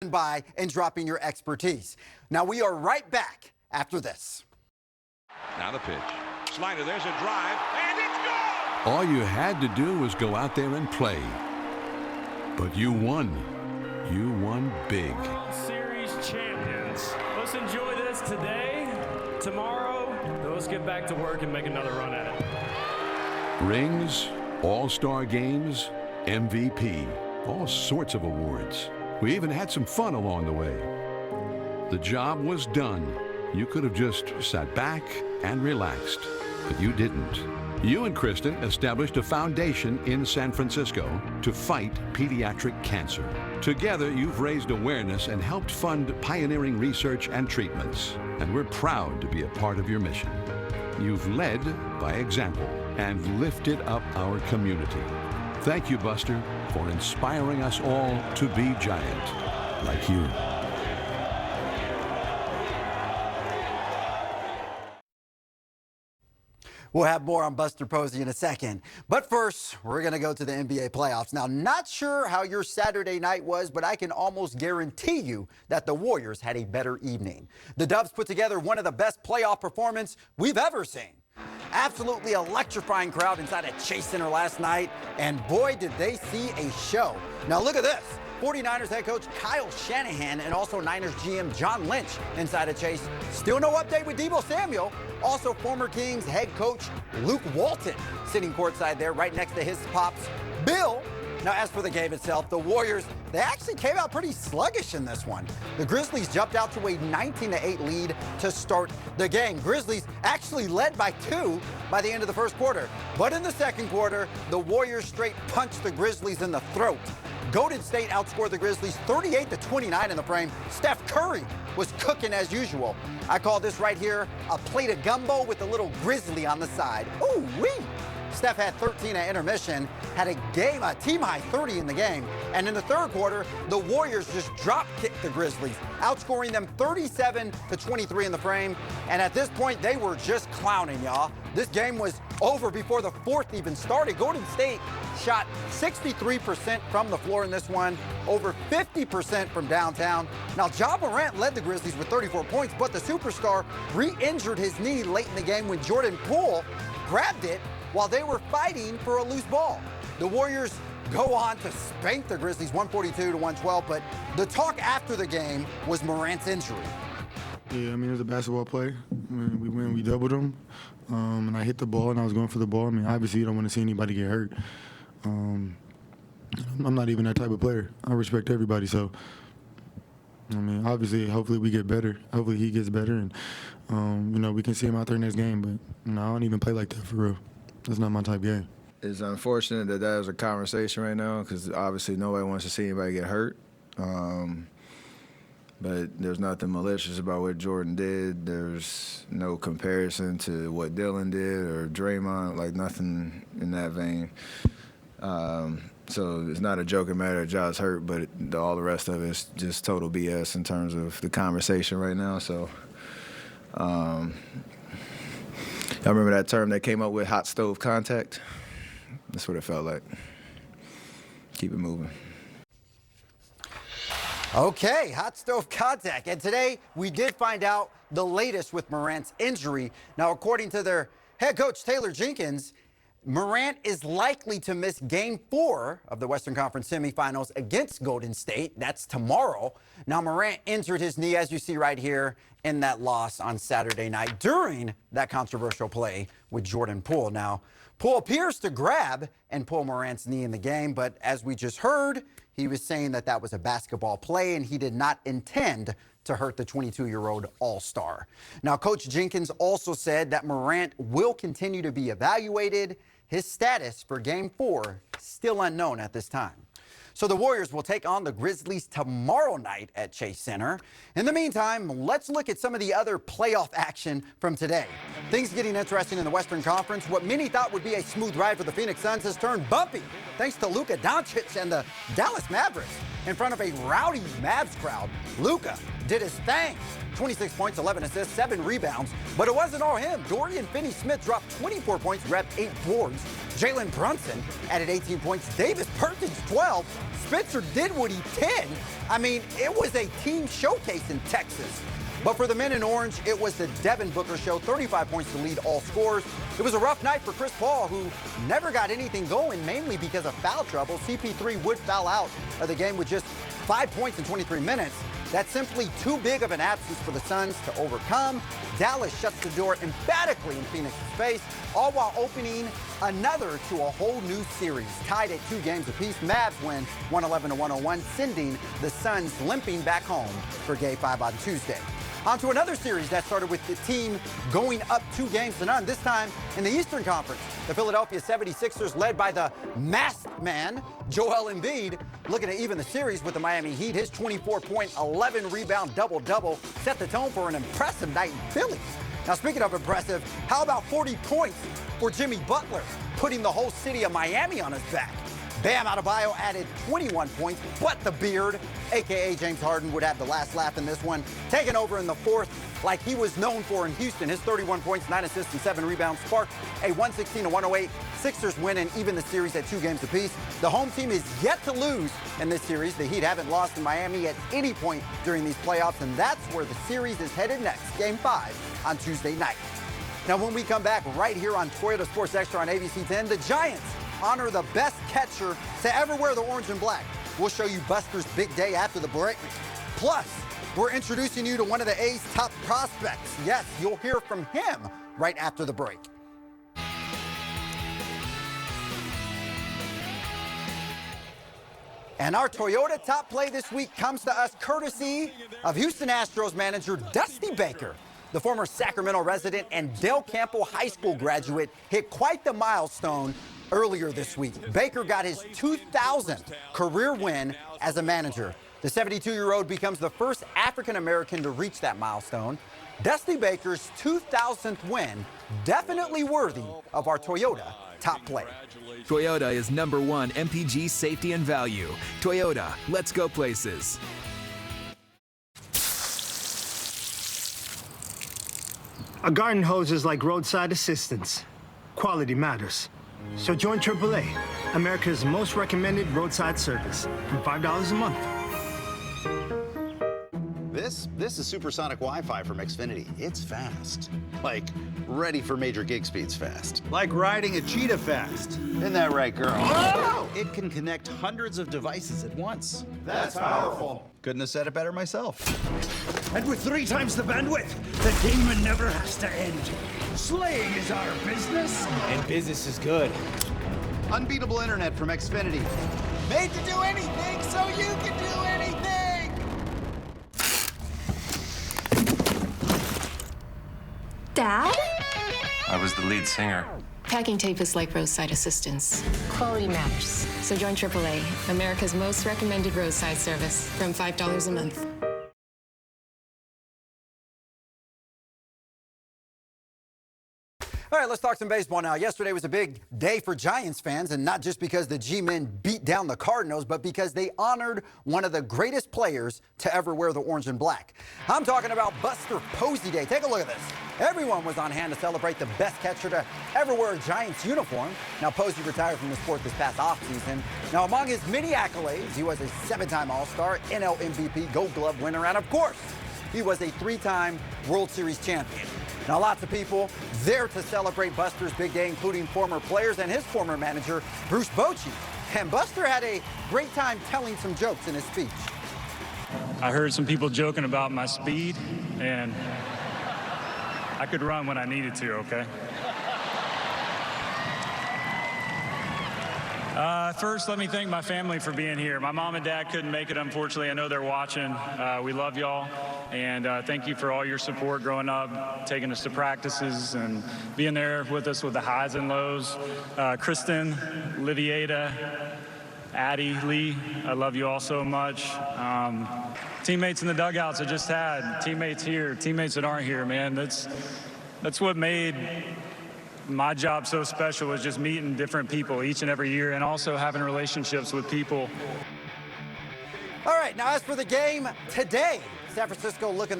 stopping by and dropping your expertise. Now, we are right back after this. Now the pitch. Slider, there's a drive, and it's gone! All you had to do was go out there and play. But you won. You won big. World Series champions. Let's enjoy this today. Tomorrow, let's get back to work and make another run at it. Rings, All-Star games, MVP, all sorts of awards. We even had some fun along the way. The job was done. You could have just sat back and relaxed, but you didn't. You and Kristen established a foundation in San Francisco to fight pediatric cancer. Together, you've raised awareness and helped fund pioneering research and treatments. And we're proud to be a part of your mission. You've led by example and lifted up our community. Thank you, Buster, for inspiring us all to be giant like you. We'll have more on Buster Posey in a second. But first, we're going to go to the NBA playoffs. Now, not sure how your Saturday night was, but I can almost guarantee you that the Warriors had a better evening. The Dubs put together one of the best playoff performances we've ever seen. Absolutely electrifying crowd inside of Chase Center last night, and boy, did they see a show. Now, look at this. 49ers head coach Kyle Shanahan and also Niners GM John Lynch inside of Chase. Still no update with Deebo Samuel. Also former Kings head coach Luke Walton sitting courtside there right next to his pops, Bill. Now, as for the game itself, the Warriors, they actually came out pretty sluggish in this one. The Grizzlies jumped out to a 19-8 lead to start the game. Grizzlies actually led by 2 by the end of the first quarter. But in the second quarter, the Warriors straight punched the Grizzlies in the throat. Golden State outscored the Grizzlies 38-29 in the frame. Steph Curry was cooking as usual. I call this right here a plate of gumbo with a little grizzly on the side. Ooh-wee! Steph had 13 at intermission, had a team-high 30 in the game. And in the third quarter, the Warriors just drop-kicked the Grizzlies, outscoring them 37-23 in the frame. And at this point, they were just clowning, y'all. This game was over before the fourth even started. Golden State shot 63% from the floor in this one, over 50% from downtown. Now, Ja Morant led the Grizzlies with 34 points, but the superstar re-injured his knee late in the game when Jordan Poole grabbed it while they were fighting for a loose ball. The Warriors go on to spank the Grizzlies 142-112, but the talk after the game was Morant's injury. Yeah, I mean, it was a basketball play. I mean, we doubled them, and I hit the ball, and I was going for the ball. I mean, obviously, you don't want to see anybody get hurt. I'm not even that type of player. I respect everybody, so, I mean, obviously, hopefully we get better. Hopefully he gets better, and, we can see him out there next game, but, I don't even play like that for real. That's not my type of game. It's unfortunate that there's a conversation right now because obviously nobody wants to see anybody get hurt. But there's nothing malicious about what Jordan did. There's no comparison to what Dylan did or Draymond, like nothing in that vein. So it's not a joking matter that Ja's hurt, but all the rest of it is just total BS in terms of the conversation right now. So I remember that term they came up with, hot stove contact. That's what it felt like. Keep it moving. Okay, hot stove contact. And today we did find out the latest with Morant's injury. Now, according to their head coach, Taylor Jenkins, Morant is likely to miss Game 4 of the Western Conference semifinals against Golden State. That's tomorrow. Now, Morant injured his knee, as you see right here, in that loss on Saturday night during that controversial play with Jordan Poole. Now, Poole appears to grab and pull Morant's knee in the game, but as we just heard, he was saying that that was a basketball play and he did not intend to hurt the 22-year-old All-Star. Now, Coach Jenkins also said that Morant will continue to be evaluated. His status for Game 4 still unknown at this time. So the Warriors will take on the Grizzlies tomorrow night at Chase Center. In the meantime, let's look at some of the other playoff action from today. Things getting interesting in the Western Conference. What many thought would be a smooth ride for the Phoenix Suns has turned bumpy thanks to Luka Doncic and the Dallas Mavericks. In front of a rowdy Mavs crowd, Luka did his thing. 26 points, 11 assists, 7 rebounds. But it wasn't all him. Dorian Finney-Smith dropped 24 points, grabbed 8 boards. Jalen Brunson added 18 points. Davis Perkins, 12. Spencer Dinwiddie, 10. I mean, it was a team showcase in Texas. But for the men in orange, it was the Devin Booker show, 35 points to lead all scorers. It was a rough night for Chris Paul, who never got anything going, mainly because of foul trouble. CP3 would foul out of the game with just 5 points in 23 minutes. That's simply too big of an absence for the Suns to overcome. Dallas shuts the door emphatically in Phoenix's face, all while opening another to a whole new series. Tied at 2 games apiece, Mavs win 111-101, sending the Suns limping back home for Game 5 on Tuesday. On to another series that started with the team going up 2-0, this time in the Eastern Conference. The Philadelphia 76ers, led by the masked man, Joel Embiid, looking to even the series with the Miami Heat. His 24-point, 11-rebound double-double set the tone for an impressive night in Philly. Now, speaking of impressive, how about 40 points for Jimmy Butler, putting the whole city of Miami on his back? Bam Adebayo added 21 points, but the beard, a.k.a. James Harden, would have the last laugh in this one, taking over in the fourth like he was known for in Houston. His 31 points, 9 assists, and 7 rebounds sparked a 116-108 Sixers win and even the series at 2 games apiece. The home team is yet to lose in this series. The Heat haven't lost in Miami at any point during these playoffs, and that's where the series is headed next, Game 5 on Tuesday night. Now, when we come back right here on Toyota Sports Extra on ABC10, the Giants honor the best catcher to ever wear the orange and black. We'll show you Buster's big day after the break. Plus, we're introducing you to one of the A's top prospects. Yes, you'll hear from him right after the break. And our Toyota top play this week comes to us courtesy of Houston Astros manager Dusty Baker. The former Sacramento resident and Del Campo High School graduate hit quite the milestone earlier this week. Baker got his 2,000th career win as a manager. The 72-year-old becomes the first African-American to reach that milestone. Dusty Baker's 2,000th win, definitely worthy of our Toyota top play. Toyota is #1 MPG safety and value. Toyota, let's go places. A garden hose is like roadside assistance. Quality matters. So join AAA, America's most recommended roadside service, for $5 a month. This is supersonic Wi-Fi from Xfinity. It's fast. Like, ready for major gig speeds fast. Like riding a cheetah fast. Isn't that right, girl? Oh! It can connect hundreds of devices at once. That's powerful. Couldn't have said it better myself. And with 3 times the bandwidth, the game never has to end. Slaying is our business. And business is good. Unbeatable internet from Xfinity. Made to do anything so you can do anything. Dad? I was the lead singer. Packing tape is like roadside assistance. Quality matters. So join AAA, America's most recommended roadside service, from $5 a month. All right, let's talk some baseball now. Yesterday was a big day for Giants fans, and not just because the G-men beat down the Cardinals, but because they honored one of the greatest players to ever wear the orange and black. I'm talking about Buster Posey Day. Take a look at this. Everyone was on hand to celebrate the best catcher to ever wear a Giants uniform. Now, Posey retired from the sport this past offseason. Now, among his many accolades, he was a 7-time All-Star, NL MVP, Gold Glove winner, and of course, he was a 3-time World Series champion. Now, lots of people there to celebrate Buster's big day, including former players and his former manager, Bruce Bochy. And Buster had a great time telling some jokes in his speech. I heard some people joking about my speed, and I could run when I needed to, okay? First, let me thank my family for being here. My mom and dad couldn't make it, unfortunately. I know they're watching. We love y'all, and thank you for all your support growing up, taking us to practices, and being there with us with the highs and lows. Kristen, Livieta, Addie, Lee, I love you all so much. Teammates in the dugouts I just had, teammates here, teammates that aren't here, man. That's what made my job so special, was just meeting different people each and every year, and also having relationships with people. All right, now as for the game today, San Francisco looking